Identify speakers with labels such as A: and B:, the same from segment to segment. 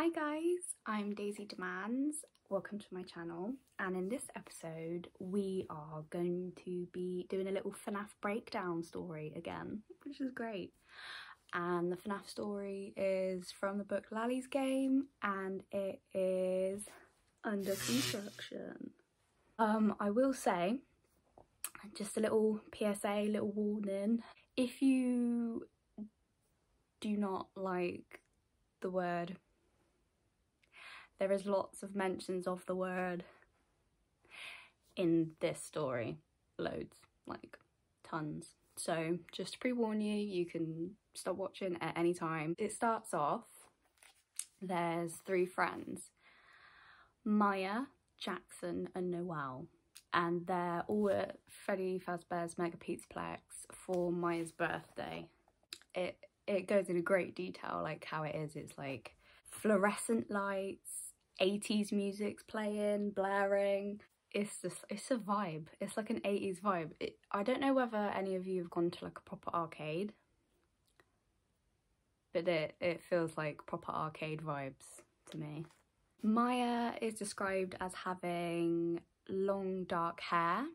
A: Hi guys, I'm Daisy Demands. Welcome to my channel, and in this episode we are going to be doing a little FNAF breakdown story again, which is great. And the FNAF story is from the book Lally's Game, and it is under construction. I will say, just a little PSA, little warning, if you do not like the word, there is lots of mentions of the word in this story, loads, like tons. So just to pre-warn you, you can stop watching at any time. It starts off, there's three friends, Maya, Jackson and Noelle, and they're all at Freddy Fazbear's Mega Pizzaplex for Maya's birthday. It goes into great detail, like how it is. It's like fluorescent lights, 80s music's playing, blaring. It's a vibe. It's like an 80s vibe. I don't know whether any of you have gone to like a proper arcade, but it feels like proper arcade vibes to me. Maya is described as having long dark hair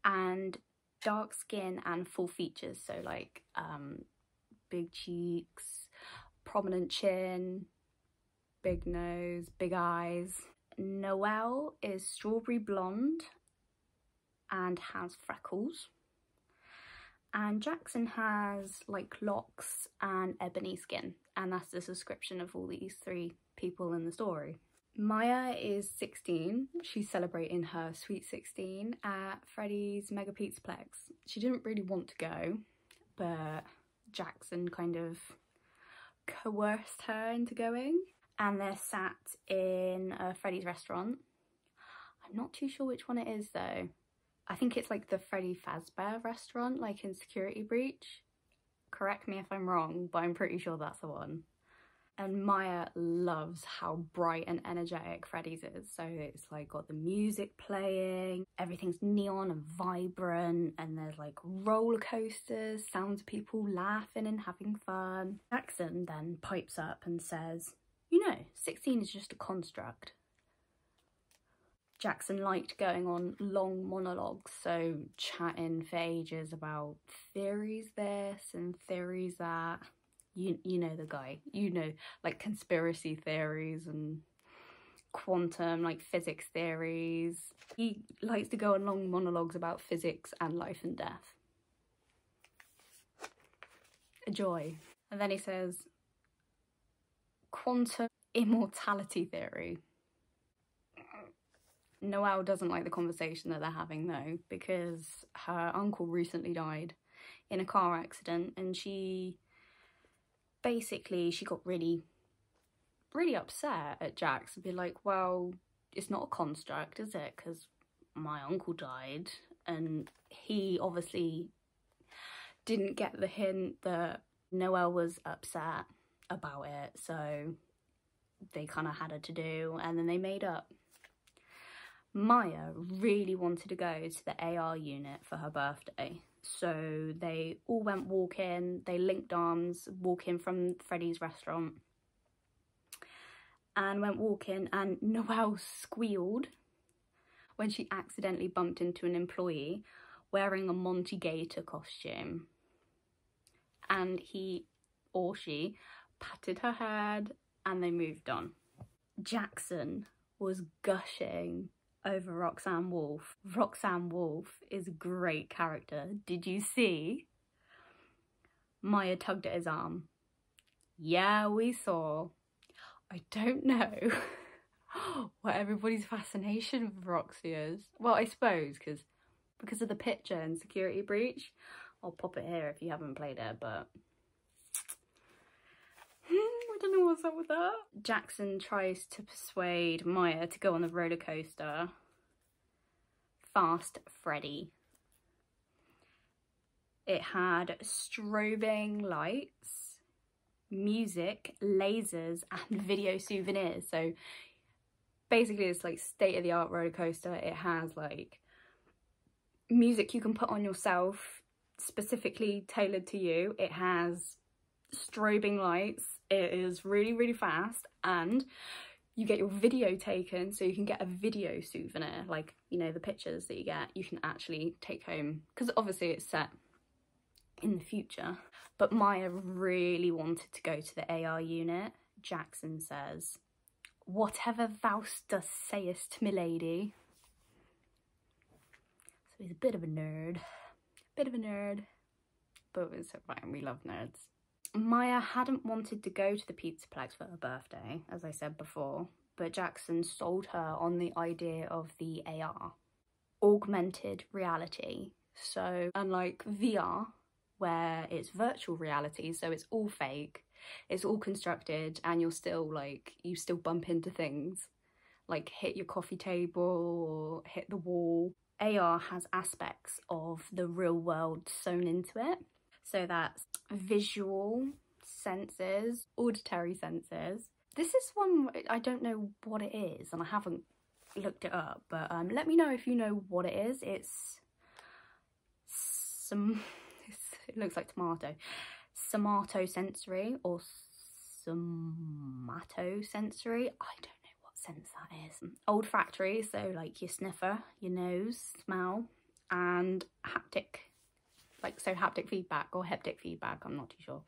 A: and dark skin and full features, so like big cheeks, prominent chin, big nose, big eyes. Noelle is strawberry blonde and has freckles, and Jackson has like locks and ebony skin, and that's the description of all these three people in the story. Maya is 16. She's celebrating her sweet 16 at Freddy's Mega Pizzaplex. She didn't really want to go, but Jackson kind of coerced her into going, and they're sat in Freddy's restaurant. I'm not too sure which one it is though. I think it's like the Freddy Fazbear restaurant, like in Security Breach. Correct me if I'm wrong, but I'm pretty sure that's the one. And Maya loves how bright and energetic Freddy's is. So it's like got the music playing, everything's neon and vibrant, and there's like roller coasters, sounds of people laughing and having fun. Jackson then pipes up and says, you know, 16 is just a construct. Jackson liked going on long monologues, so chatting for ages about theories this and theories that. You know the guy, you know, like conspiracy theories and quantum, like physics theories. He likes to go on long monologues about physics and life and death. A joy. And then he says, quantum immortality theory. Noelle doesn't like the conversation that they're having though, because her uncle recently died in a car accident, and she got really upset at Jax and be like, well, it's not a construct, is it? Because my uncle died, and he obviously didn't get the hint that Noelle was upset about it, so they kind of had her to do, and then they made up. Maya really wanted to go to the AR unit for her birthday, so they all went walking. They linked arms, walking from Freddy's restaurant, and went walking, and Noelle squealed when she accidentally bumped into an employee wearing a Monty Gator costume, and he or she patted her head and they moved on. Jackson was gushing over Roxanne Wolf. Roxanne Wolf is a great character. Did you see? Maya tugged at his arm. Yeah, we saw. I don't know what everybody's fascination with Roxy is. Well, I suppose because of the picture in Security Breach. I'll pop it here if you haven't played it, but I don't know what's up with that. Jackson tries to persuade Maya to go on the roller coaster Fast Freddy. It had strobing lights, music, lasers and video souvenirs. So basically it's like state-of-the-art roller coaster. It has like music you can put on yourself, specifically tailored to you. It has strobing lights. It is really, really fast, and you get your video taken, so you can get a video souvenir, like, you know, the pictures that you get, you can actually take home, because obviously it's set in the future. But Maya really wanted to go to the AR unit. Jackson says, "Whatever thou dost sayest, milady." So he's a bit of a nerd, but it's fine, we love nerds. Maya hadn't wanted to go to the Pizzaplex for her birthday, as I said before, but Jackson sold her on the idea of the AR, augmented reality. So unlike VR, where it's virtual reality, so it's all fake, it's all constructed, and you're still like, you still bump into things, like hit your coffee table or hit the wall. AR has aspects of the real world sewn into it. So that's visual senses, auditory senses. This is one, I don't know what it is, and I haven't looked it up, but let me know if you know what it is. It's it looks like tomato. Somatosensory or somatosensory. I don't know what sense that is. Olfactory, so like your sniffer, your nose, smell, and haptic. Like, so haptic feedback or haptic feedback, I'm not too sure.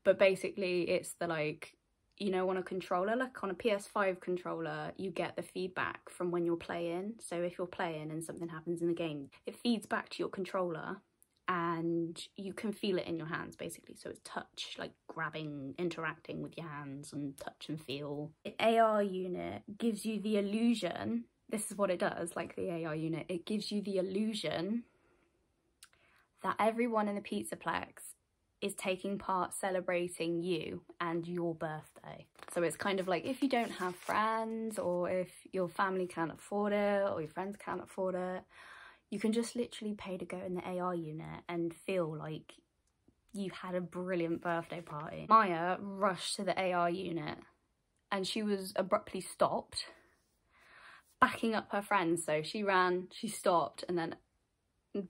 A: But basically it's the, like, you know, on a controller, like on a PS5 controller, you get the feedback from when you're playing. So if you're playing and something happens in the game, it feeds back to your controller and you can feel it in your hands, basically. So it's touch, like grabbing, interacting with your hands, and touch and feel. The AR unit gives you the illusion, this is what it does, like the AR unit, it gives you the illusion that everyone in the Pizzaplex is taking part celebrating you and your birthday. So it's kind of like, if you don't have friends, or if your family can't afford it, or your friends can't afford it, you can just literally pay to go in the AR unit and feel like you had a brilliant birthday party. Maya rushed to the AR unit and she was abruptly stopped, backing up her friends. So she ran, she stopped, and then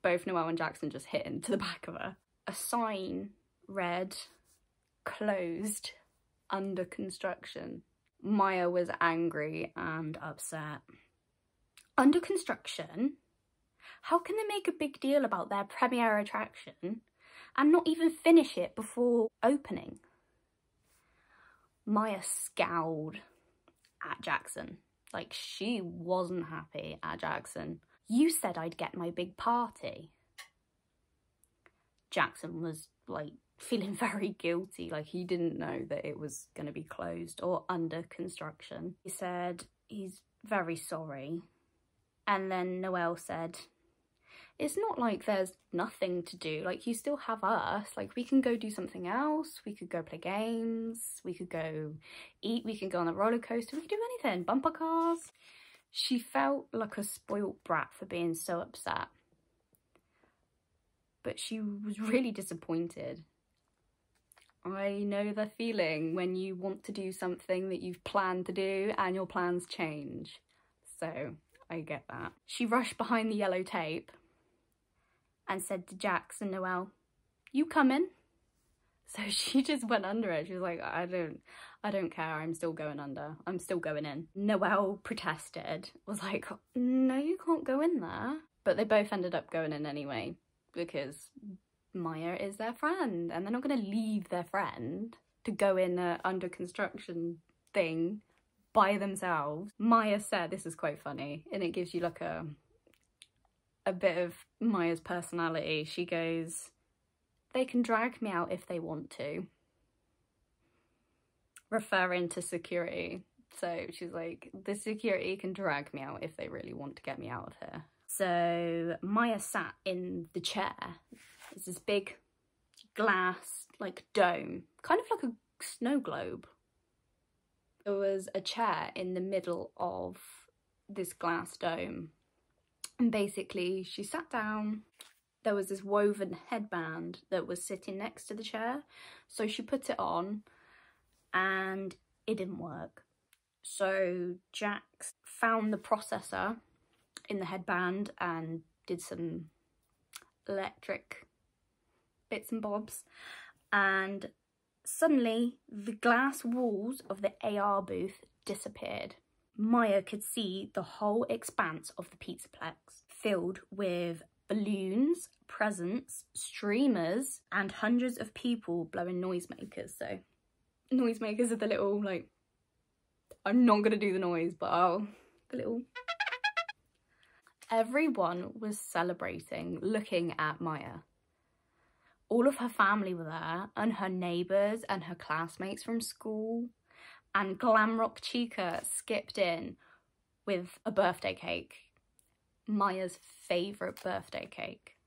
A: both Noelle and Jackson just hit into the back of her. A sign read, "Closed, under construction." Maya was angry and upset. Under construction? How can they make a big deal about their premiere attraction and not even finish it before opening? Maya scowled at Jackson. Like, she wasn't happy at Jackson. "You said I'd get my big party." Jackson was like feeling very guilty, like he didn't know that it was going to be closed or under construction. He said he's very sorry. And then Noelle said, "It's not like there's nothing to do, like you still have us, like we can go do something else, we could go play games, we could go eat, we can go on a roller coaster, we could do anything, bumper cars." She felt like a spoilt brat for being so upset, but she was really disappointed. I know the feeling when you want to do something that you've planned to do and your plans change, so I get that. She rushed behind the yellow tape and said to Jax and Noelle, "You coming?" So she just went under it. She was like, I don't care, I'm still going under. I'm still going in. Noelle protested, was like, "No, you can't go in there." But they both ended up going in anyway, because Maya is their friend and they're not going to leave their friend to go in a under construction thing by themselves. Maya said, this is quite funny, and it gives you like a bit of Maya's personality. She goes, "They can drag me out if they want to," referring to security. So she's like, the security can drag me out if they really want to get me out of here. So Maya sat in the chair. It's this big glass like dome, kind of like a snow globe. There was a chair in the middle of this glass dome, and basically she sat down. There was this woven headband that was sitting next to the chair, so she put it on and it didn't work. So Jax found the processor in the headband and did some electric bits and bobs and Suddenly, the glass walls of the AR booth disappeared. Maya could see the whole expanse of the Pizzaplex, filled with balloons, presents, streamers, and hundreds of people blowing noisemakers. So, noisemakers are the little, like, I'm not gonna do the noise, but the little... Everyone was celebrating, looking at Maya. All of her family were there, and her neighbours and her classmates from school. And Glam Rock Chica skipped in with a birthday cake. Maya's favourite birthday cake.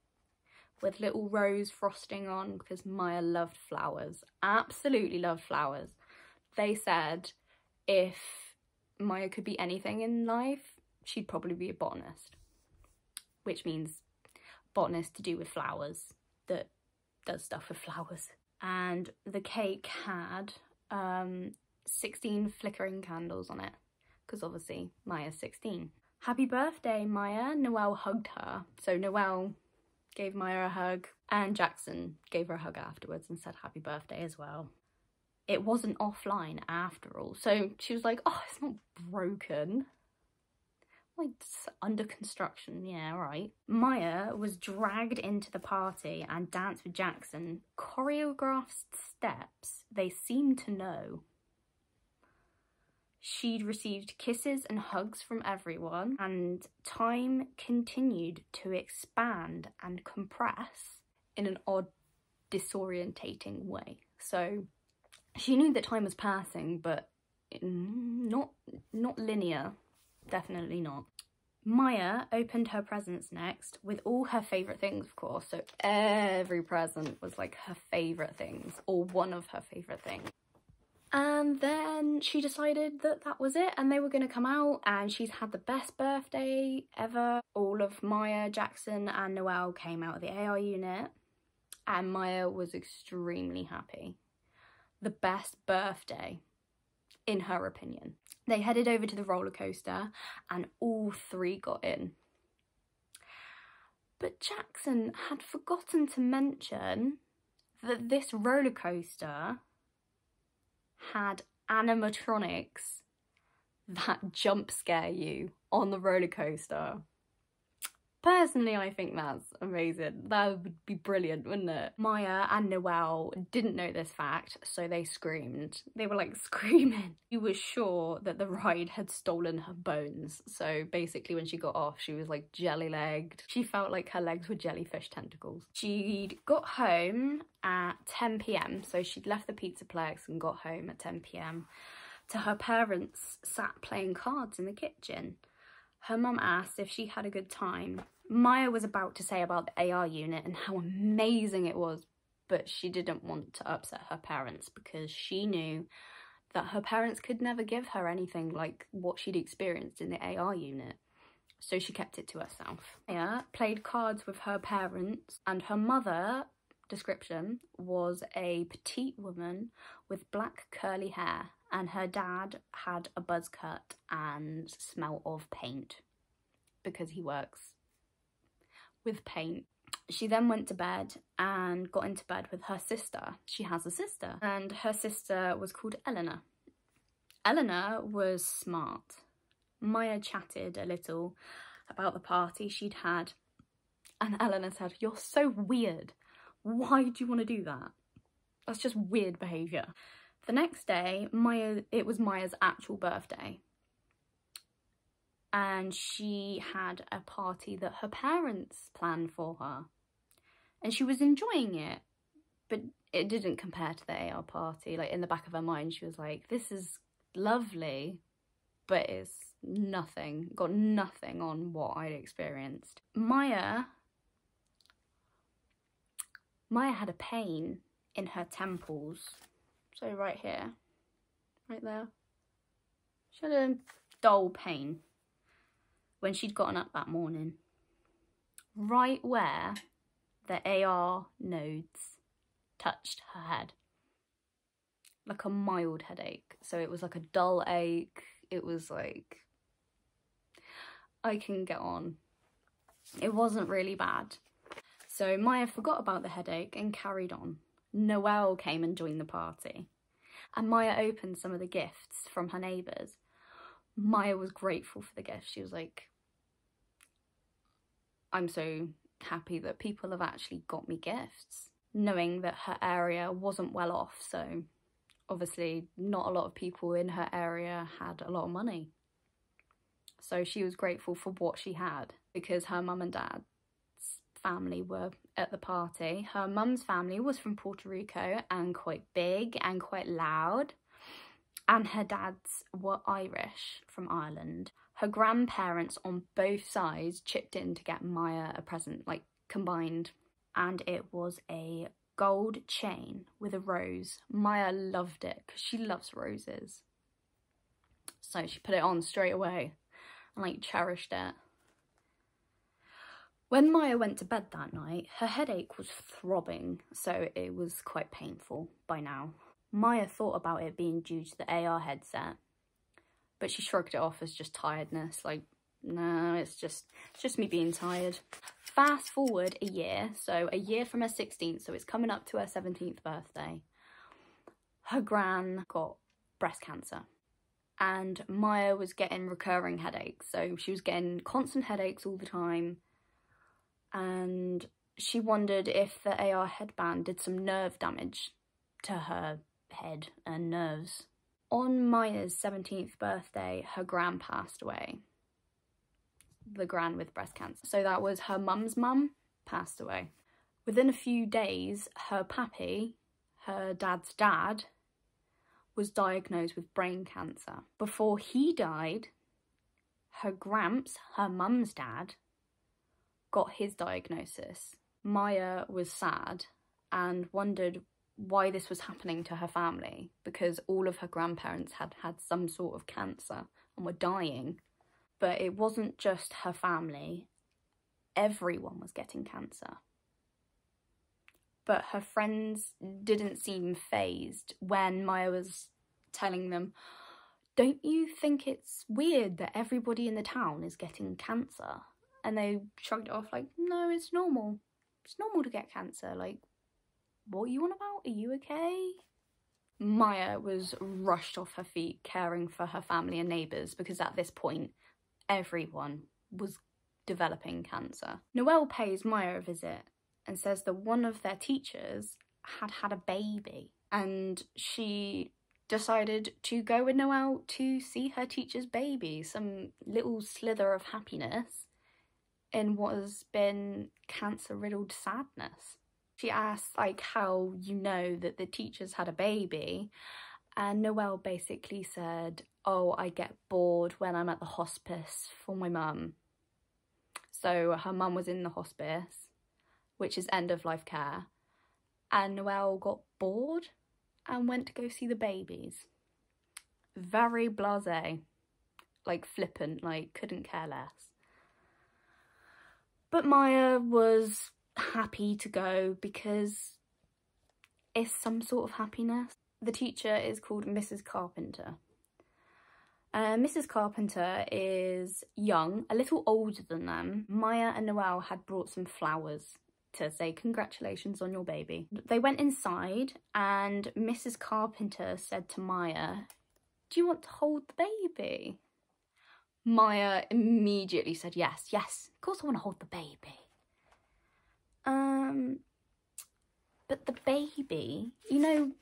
A: With little rose frosting on, because Maya loved flowers. Absolutely loved flowers. They said if Maya could be anything in life, she'd probably be a botanist. Which means botanist to do with flowers, that does stuff with flowers. And the cake had 16 flickering candles on it, because obviously Maya's 16. Happy birthday, Maya. Noelle hugged her. So Noelle gave Maya a hug, and Jackson gave her a hug afterwards and said happy birthday as well. It wasn't offline after all, so she was like, oh, it's not broken. Like, it's under construction, yeah, right. Maya was dragged into the party and danced with Jackson. Choreographed steps they seemed to know. She'd received kisses and hugs from everyone, and time continued to expand and compress in an odd, disorientating way. So she knew that time was passing, but not linear. Definitely not. Maya opened her presents next with all her favourite things, of course. So every present was like her favourite things, or one of her favourite things. And then she decided that that was it and they were going to come out, and she's had the best birthday ever. All of Maya, Jackson and Noelle came out of the AR unit, and Maya was extremely happy. The best birthday, in her opinion. They headed over to the roller coaster and all three got in. But Jackson had forgotten to mention that this roller coaster had animatronics that jump scare you on the roller coaster. Personally, I think that's amazing. That would be brilliant, wouldn't it? Maya and Noelle didn't know this fact, so they screamed. They were like screaming. She was sure that the ride had stolen her bones. So basically when she got off, she was like jelly-legged. She felt like her legs were jellyfish tentacles. She'd got home at 10 p.m. So she'd left the Pizzaplex and got home at 10 p.m. to her parents sat playing cards in the kitchen. Her mum asked if she had a good time. Maya was about to say about the AR unit and how amazing it was, but she didn't want to upset her parents because she knew that her parents could never give her anything like what she'd experienced in the AR unit. So she kept it to herself. Maya played cards with her parents, and her mother, description, was a petite woman with black curly hair, and her dad had a buzz cut and smell of paint because he works with paint. She then went to bed and got into bed with her sister. She has a sister, and her sister was called Eleanor. Eleanor was smart. Maya chatted a little about the party she'd had, and Eleanor said, "You're so weird. Why do you want to do that? That's just weird behaviour." The next day, it was Maya's actual birthday. And she had a party that her parents planned for her. And she was enjoying it, but it didn't compare to the AR party. Like, in the back of her mind, she was like, this is lovely, but it's nothing, got nothing on what I'd experienced. Maya had a pain in her temples. So right here, right there. She had a dull pain when she'd gotten up that morning. Right where the AR nodes touched her head. Like a mild headache. So it was like a dull ache. It was like, I can get on. It wasn't really bad. So Maya forgot about the headache and carried on. Noelle came and joined the party, and Maya opened some of the gifts from her neighbours. Maya was grateful for the gifts. She was like, I'm so happy that people have actually got me gifts, knowing that her area wasn't well off, so obviously not a lot of people in her area had a lot of money. So she was grateful for what she had, because her mum and dad's family were at the party. Her mum's family was from Puerto Rico and quite big and quite loud, and her dad's were Irish from Ireland. Her grandparents on both sides chipped in to get Maya a present, like combined, and it was a gold chain with a rose. Maya loved it because she loves roses, so she put it on straight away and like cherished it. When Maya went to bed that night, her headache was throbbing, so it was quite painful by now. Maya thought about it being due to the AR headset, but she shrugged it off as just tiredness, like, no, it's just me being tired. Fast forward a year, so a year from her 16th, so it's coming up to her 17th birthday. Her gran got breast cancer, and Maya was getting recurring headaches, so she was getting constant headaches all the time, and she wondered if the AR headband did some nerve damage to her head and nerves. On Maya's 17th birthday, her gran passed away. The gran with breast cancer. So that was her mum's mum passed away. Within a few days, her pappy, her dad's dad, was diagnosed with brain cancer. Before he died, her gramps, her mum's dad, got his diagnosis. Maya was sad and wondered why this was happening to her family, because all of her grandparents had had some sort of cancer and were dying. But it wasn't just her family, everyone was getting cancer. But her friends didn't seem fazed when Maya was telling them, don't you think it's weird that everybody in the town is getting cancer? And they shrugged it off like, no, it's normal. It's normal to get cancer. Like, what are you on about? Are you okay? Maya was rushed off her feet caring for her family and neighbours, because at this point, everyone was developing cancer. Noelle pays Maya a visit and says that one of their teachers had had a baby, and she decided to go with Noelle to see her teacher's baby, some little slither of happiness in what has been cancer-riddled sadness. She asked, like, how you know that the teacher's had a baby, and Noelle basically said, oh, I get bored when I'm at the hospice for my mum. So her mum was in the hospice, which is end-of-life care, and Noelle got bored and went to go see the babies. Very blasé, like flippant, like couldn't care less. But Maya was happy to go because it's some sort of happiness. The teacher is called Mrs. Carpenter. Mrs. Carpenter is young, a little older than them. Maya and Noelle had brought some flowers to say congratulations on your baby. They went inside and Mrs. Carpenter said to Maya, do you want to hold the baby? Maya immediately said yes, of course I want to hold the baby. But the baby, you know,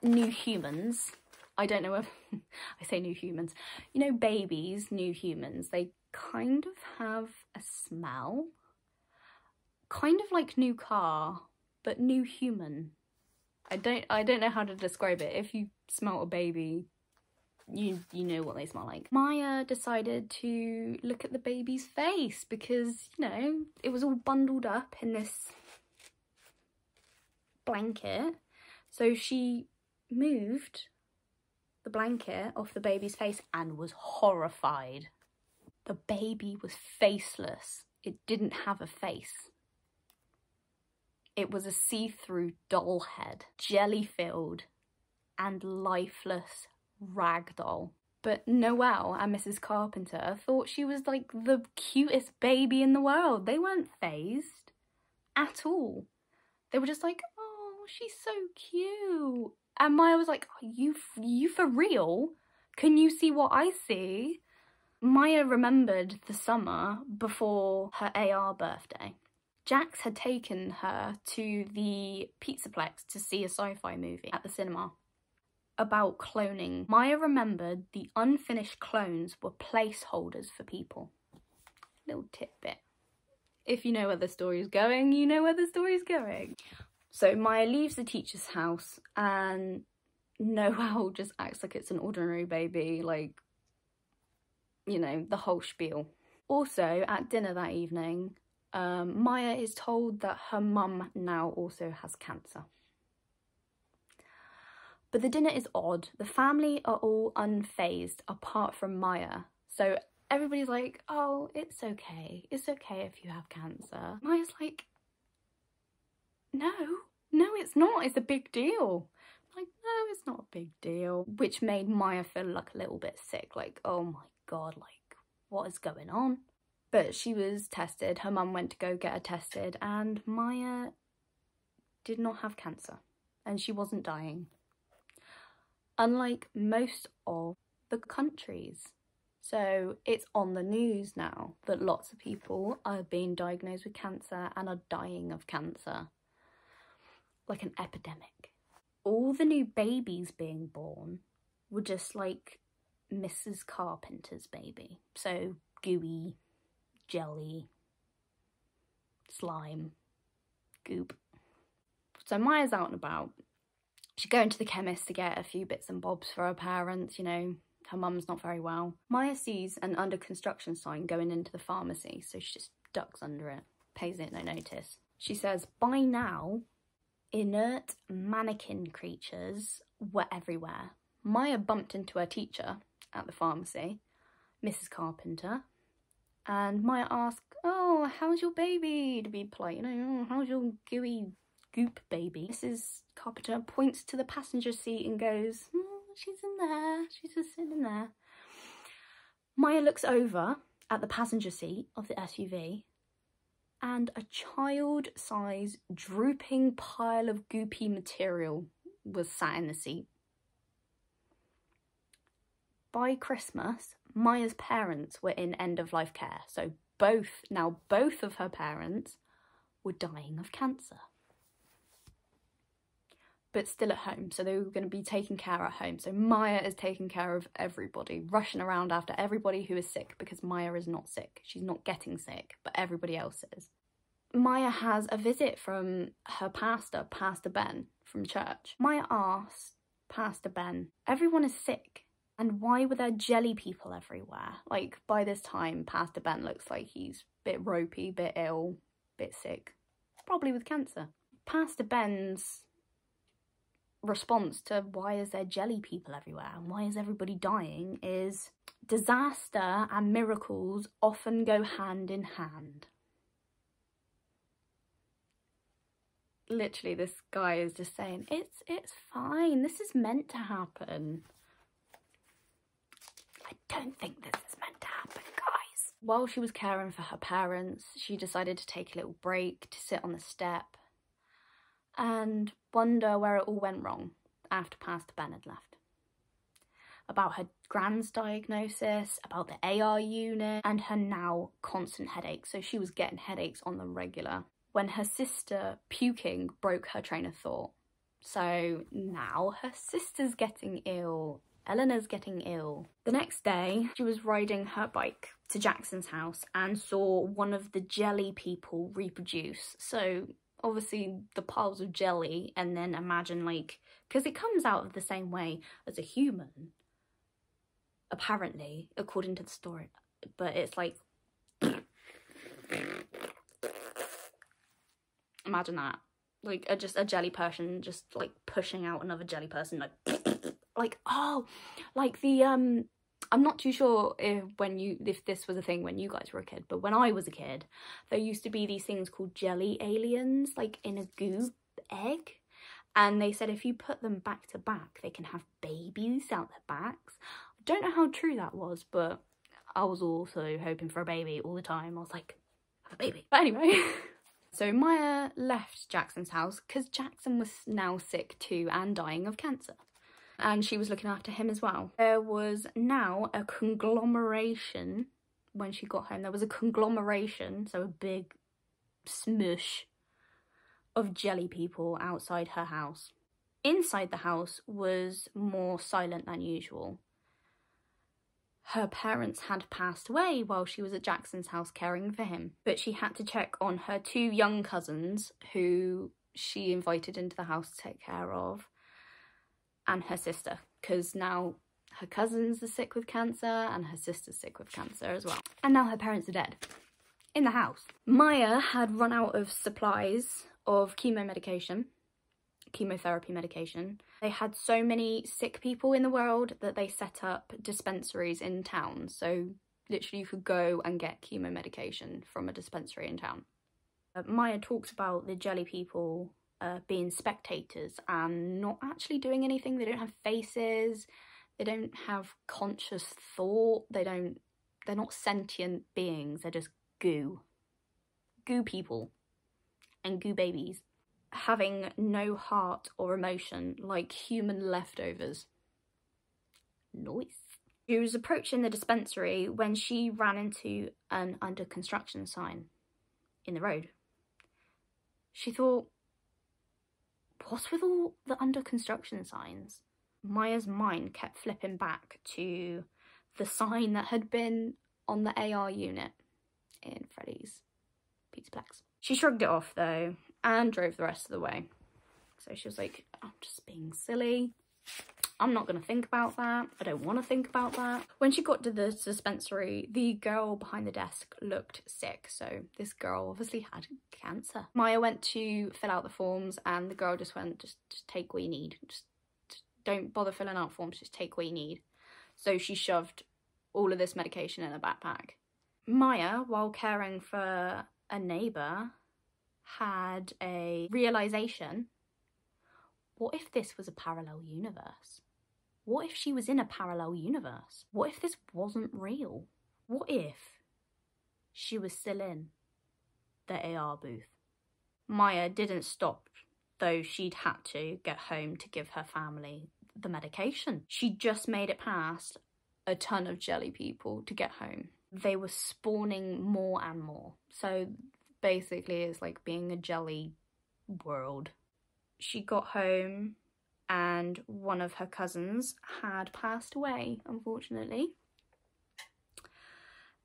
A: new humans, I don't know if I say new humans, you know, babies, new humans, they kind of have a smell, kind of like new car, but new human. I don't know how to describe it. If you smell a baby, you know what they smell like. Maya decided to look at the baby's face because, you know, it was all bundled up in this blanket. So she moved the blanket off the baby's face and was horrified. The baby was faceless. It didn't have a face. It was a see-through doll head, jelly-filled and lifeless ragdoll. But Noelle and Mrs. Carpenter thought she was like the cutest baby in the world. They weren't fazed at all. They were just like, oh, she's so cute. And Maya was like, are you for real? Can you see what I see? Maya remembered the summer before her AR birthday. Jax had taken her to the Pizzaplex to see a sci-fi movie at the cinema about cloning. Maya remembered the unfinished clones were placeholders for people. Little tidbit. If you know where the story's going, you know where the story's going. So Maya leaves the teacher's house and Noelle just acts like it's an ordinary baby, like, you know, the whole spiel. Also, at dinner that evening, Maya is told that her mum now also has cancer. But the dinner is odd. The family are all unfazed apart from Maya. So everybody's like, oh, it's okay. It's okay if you have cancer. Maya's like, no, it's not. It's a big deal. Like, no, it's not a big deal. Which made Maya feel like a little bit sick. Like, oh my God, like, what is going on? But she was tested. Her mum went to go get her tested and Maya did not have cancer and she wasn't dying. Unlike most of the countries. So it's on the news now that lots of people are being diagnosed with cancer and are dying of cancer. Like an epidemic. All the new babies being born were just like Mrs. Carpenter's baby. So gooey, jelly, slime, goop. So Maya's out and about. She's going to the chemist to get a few bits and bobs for her parents, you know, her mum's not very well. Maya sees an under construction sign going into the pharmacy, so she just ducks under it, pays it no notice. She says, by now, inert mannequin creatures were everywhere. Maya bumped into her teacher at the pharmacy, Mrs. Carpenter, and Maya asked, oh, how's your baby? To be polite, you know, how's your gooey goop baby? Mrs. Carpenter points to the passenger seat and goes, she's in there, she's just sitting in there. Maya looks over at the passenger seat of the SUV and a child-sized drooping pile of goopy material was sat in the seat. By Christmas, Maya's parents were in end-of-life care, so both of her parents were dying of cancer. But still at home, so they were going to be taken care at home. So Maya is taking care of everybody, rushing around after everybody who is sick, because Maya is not sick. She's not getting sick, but everybody else is. Maya has a visit from her pastor, Pastor Ben, from church. Maya asks Pastor Ben, everyone is sick, and why were there jelly people everywhere? Like, by this time, Pastor Ben looks like he's a bit ropey, bit ill, bit sick, probably with cancer. Pastor Ben's response to why is there jelly people everywhere and why is everybody dying is disaster and miracles often go hand in hand. Literally, this guy is just saying, it's fine, this is meant to happen. I don't think this is meant to happen, guys. While she was caring for her parents, she decided to take a little break to sit on the step and wonder where it all went wrong after Pastor Ben had left. About her grand's diagnosis, about the AR unit, and her now constant headaches. So she was getting headaches on the regular. When her sister puking broke her train of thought. So now her sister's getting ill. Eleanor's getting ill. The next day, she was riding her bike to Jackson's house and saw one of the jelly people reproduce. So obviously the piles of jelly, and then imagine, like, because it comes out of the same way as a human, apparently, according to the story, but it's like, imagine that, like just a jelly person just like pushing out another jelly person, like oh, like the I'm not too sure if this was a thing when you guys were a kid, but when I was a kid, there used to be these things called jelly aliens, like in a goop egg. And they said if you put them back to back, they can have babies out their backs. I don't know how true that was, but I was also hoping for a baby all the time. I was like, have a baby. But anyway, So Maya left Jackson's house because Jackson was now sick too and dying of cancer. And she was looking after him as well. There was now a conglomeration, when she got home, there was a conglomeration, so a big smush of jelly people outside her house. Inside the house was more silent than usual. Her parents had passed away while she was at Jackson's house caring for him, but she had to check on her 2 young cousins who she invited into the house to take care of, and her sister, because now her cousins are sick with cancer and her sister's sick with cancer as well. And now her parents are dead in the house. Maya had run out of supplies of chemotherapy medication. They had so many sick people in the world that they set up dispensaries in town. So literally you could go and get chemo medication from a dispensary in town. Maya talks about the jelly people being spectators and not actually doing anything. They don't have faces, they don't have conscious thought, they're not sentient beings, they're just goo people and goo babies, having no heart or emotion, like human leftovers. Nice. She was approaching the dispensary when she ran into an under construction sign in the road. She thought, what's with all the under construction signs? Maya's mind kept flipping back to the sign that had been on the AR unit in Freddy's Pizzaplex. She shrugged it off though and drove the rest of the way. So she was like, I'm just being silly. I'm not going to think about that. I don't want to think about that. When she got to the dispensary, the girl behind the desk looked sick. So this girl obviously had cancer. Maya went to fill out the forms and the girl just went, just take what you need. Just don't bother filling out forms, just take what you need. So she shoved all of this medication in her backpack. Maya, while caring for a neighbour, had a realisation. What if this was a parallel universe? What if she was in a parallel universe? What if this wasn't real? What if she was still in the AR booth? Maya didn't stop, though she'd had to get home to give her family the medication. She just made it past a ton of jelly people to get home. They were spawning more and more. So basically it's like being a jelly world. She got home and one of her cousins had passed away, unfortunately.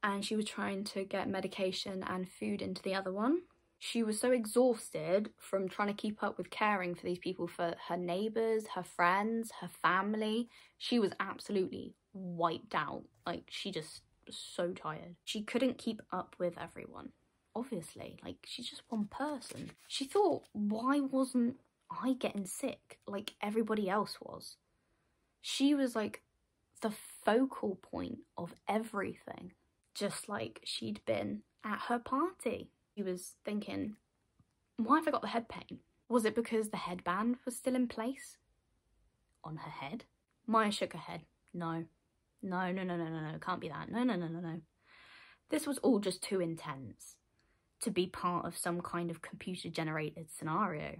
A: And she was trying to get medication and food into the other one. She was so exhausted from trying to keep up with caring for these people, for her neighbours, her friends, her family. She was absolutely wiped out. Like, she just was so tired. She couldn't keep up with everyone, obviously. Like, she's just one person. She thought, why wasn't I getting sick like everybody else was? She was like the focal point of everything, just like she'd been at her party. She was thinking, why have I got the head pain? Was it because the headband was still in place on her head? Maya shook her head. No, can't be that. No. This was all just too intense to be part of some kind of computer generated scenario,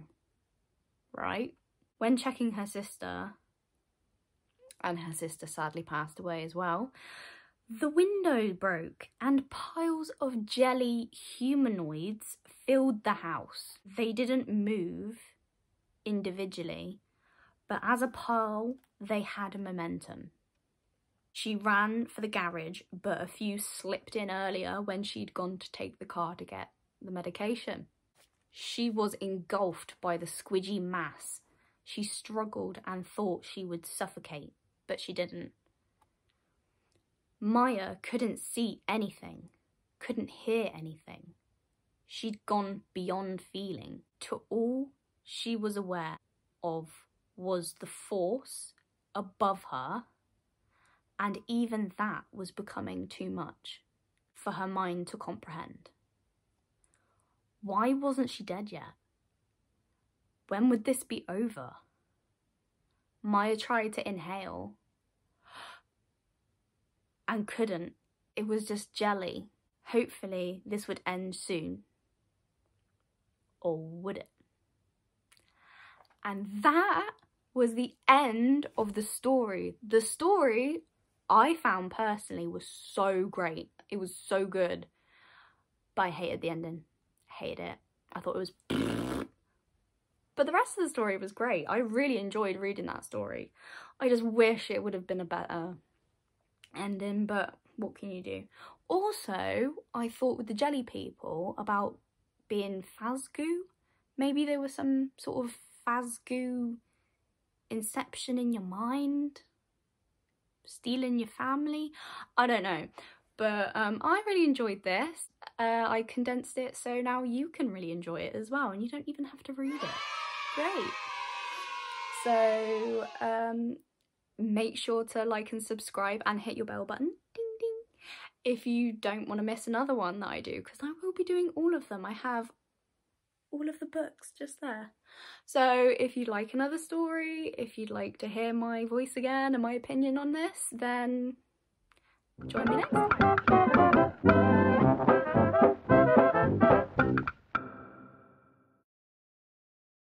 A: right? When checking her sister, and her sister sadly passed away as well, the window broke and piles of jelly humanoids filled the house. They didn't move individually, but as a pile, they had momentum. She ran for the garage, but a few slipped in earlier when she'd gone to take the car to get the medication. She was engulfed by the squidgy mass. She struggled and thought she would suffocate, but she didn't. Maya couldn't see anything, couldn't hear anything. She'd gone beyond feeling. To all she was aware of was the force above her, and even that was becoming too much for her mind to comprehend. Why wasn't she dead yet? When would this be over? Maya tried to inhale and couldn't. It was just jelly. Hopefully this would end soon. or would it? And that was the end of the story. The story I found personally was so great. It was so good. But I hated the ending. Hated it. I thought it was... But the rest of the story was great. I really enjoyed reading that story. I just wish it would have been a better ending, but what can you do? Also, I thought with the jelly people about being Fazgoo. Maybe there was some sort of Fazgoo inception in your mind, stealing your family. I don't know, but I really enjoyed this. I condensed it so now you can really enjoy it as well, and you don't even have to read it. Great. So make sure to like and subscribe and hit your bell button, ding ding, if you don't want to miss another one that I do, because I will be doing all of them. I have all of the books just there. So if you'd like another story, if you'd like to hear my voice again and my opinion on this, then join me next time.